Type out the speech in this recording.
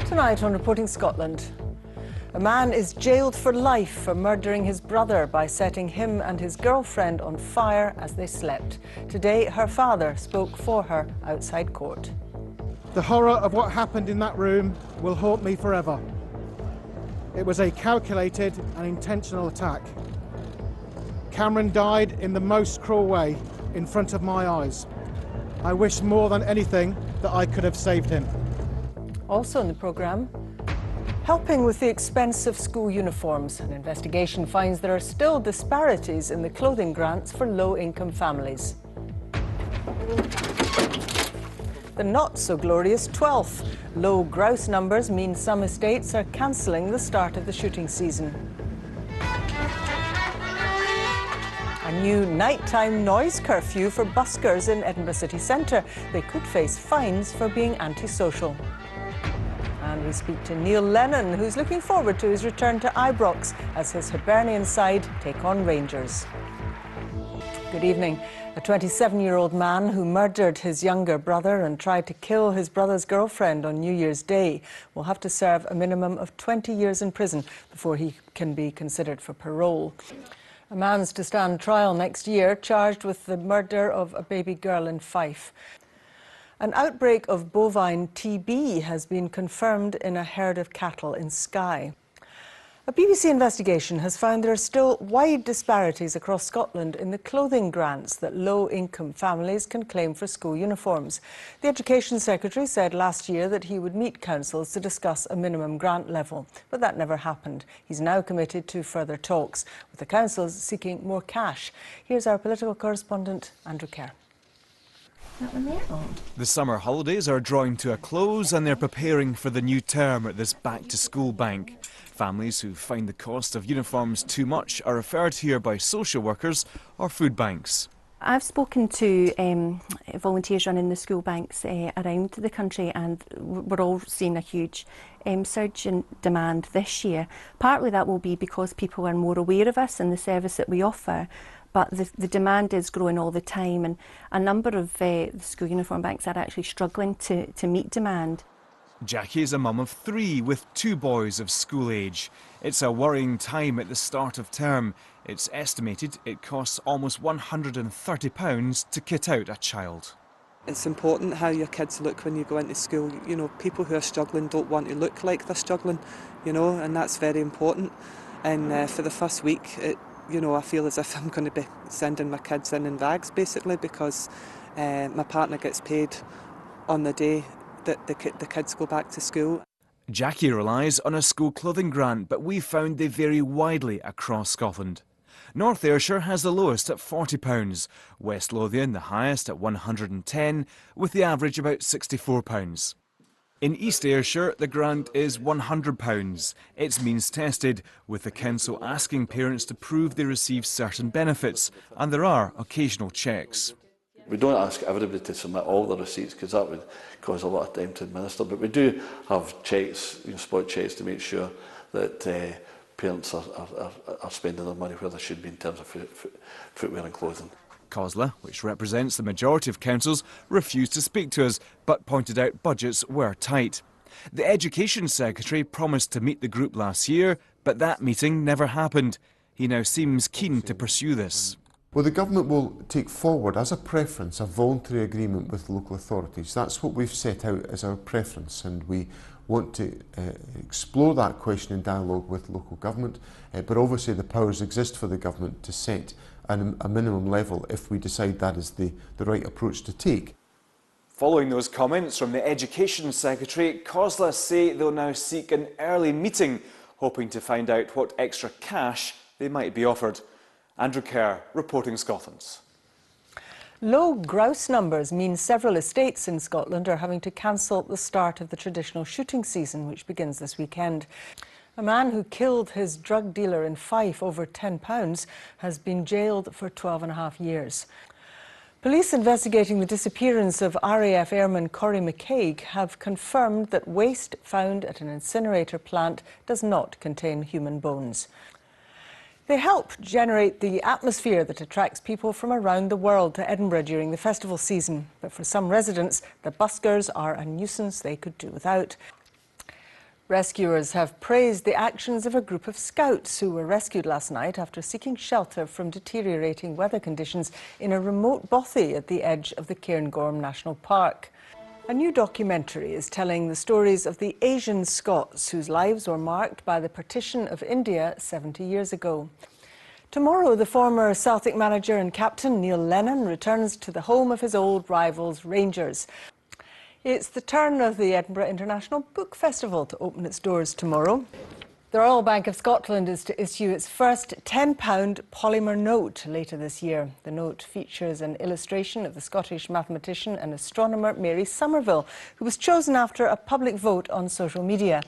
Tonight on Reporting Scotland, a man is jailed for life for murdering his brother by setting him and his girlfriend on fire as they slept. Today, her father spoke for her outside court. The horror of what happened in that room will haunt me forever. It was a calculated and intentional attack. Cameron died in the most cruel way in front of my eyes. I wish more than anything that I could have saved him. Also in the programme, helping with the expense of school uniforms. An investigation finds there are still disparities in the clothing grants for low-income families. The not-so-glorious 12th. Low grouse numbers mean some estates are cancelling the start of the shooting season. A new nighttime noise curfew for buskers in Edinburgh city centre. They could face fines for being antisocial. And we speak to Neil Lennon, who's looking forward to his return to Ibrox as his Hibernian side take on Rangers. Good evening. A 27-year-old man who murdered his younger brother and tried to kill his brother's girlfriend on New Year's Day will have to serve a minimum of 20 years in prison before he can be considered for parole. A man's to stand trial next year, charged with the murder of a baby girl in Fife. An outbreak of bovine TB has been confirmed in a herd of cattle in Skye. A BBC investigation has found there are still wide disparities across Scotland in the clothing grants that low-income families can claim for school uniforms. The Education Secretary said last year that he would meet councils to discuss a minimum grant level, but that never happened. He's now committed to further talks, with the councils seeking more cash. Here's our political correspondent, Andrew Kerr. The summer holidays are drawing to a close and they're preparing for the new term at this back-to-school bank. Families who find the cost of uniforms too much are referred here by social workers or food banks. I've spoken to volunteers running the school banks around the country, and we're all seeing a huge surge in demand this year. Partly that will be because people are more aware of us and the service that we offer, but the demand is growing all the time, and a number of the school uniform banks are actually struggling to meet demand. Jackie is a mum of 3 with 2 boys of school age. It's a worrying time at the start of term. It's estimated it costs almost £130 to kit out a child. It's important how your kids look when you go into school. You know, people who are struggling don't want to look like they're struggling, you know, and that's very important. And for the first week, I feel as if I'm going to be sending my kids in bags, basically, because my partner gets paid on the day that the kids go back to school. Jackie relies on a school clothing grant, but we found they vary widely across Scotland. North Ayrshire has the lowest at £40, West Lothian the highest at £110, with the average about £64. In East Ayrshire, the grant is £100. It's means tested, with the council asking parents to prove they receive certain benefits, and there are occasional checks. We don't ask everybody to submit all the receipts because that would cause a lot of time to administer, but we do have checks, spot checks, to make sure that parents are spending their money where they should be in terms of footwear and clothing. COSLA, which represents the majority of councils, refused to speak to us, but pointed out budgets were tight. The Education Secretary promised to meet the group last year, but that meeting never happened. He now seems keen to pursue this. Well, the government will take forward, as a preference, a voluntary agreement with local authorities. That's what we've set out as our preference, and we want to explore that question in dialogue with local government, but obviously the powers exist for the government to set a minimum level if we decide that is the right approach to take. Following those comments from the Education Secretary, COSLA say they'll now seek an early meeting, hoping to find out what extra cash they might be offered. Andrew Kerr, Reporting Scotland. Low grouse numbers mean several estates in Scotland are having to cancel the start of the traditional shooting season, which begins this weekend. A man who killed his drug dealer in Fife over £10 has been jailed for 12.5 years. Police investigating the disappearance of RAF Airman Corrie McCaig have confirmed that waste found at an incinerator plant does not contain human bones. They help generate the atmosphere that attracts people from around the world to Edinburgh during the festival season. But for some residents, the buskers are a nuisance they could do without. Rescuers have praised the actions of a group of scouts who were rescued last night after seeking shelter from deteriorating weather conditions in a remote bothy at the edge of the Cairngorm National Park. A new documentary is telling the stories of the Asian Scots whose lives were marked by the partition of India 70 years ago. Tomorrow, the former Celtic manager and captain Neil Lennon returns to the home of his old rivals, Rangers. It's the turn of the Edinburgh International Book Festival to open its doors tomorrow. The Royal Bank of Scotland is to issue its first £10 polymer note later this year. The note features an illustration of the Scottish mathematician and astronomer Mary Somerville, who was chosen after a public vote on social media.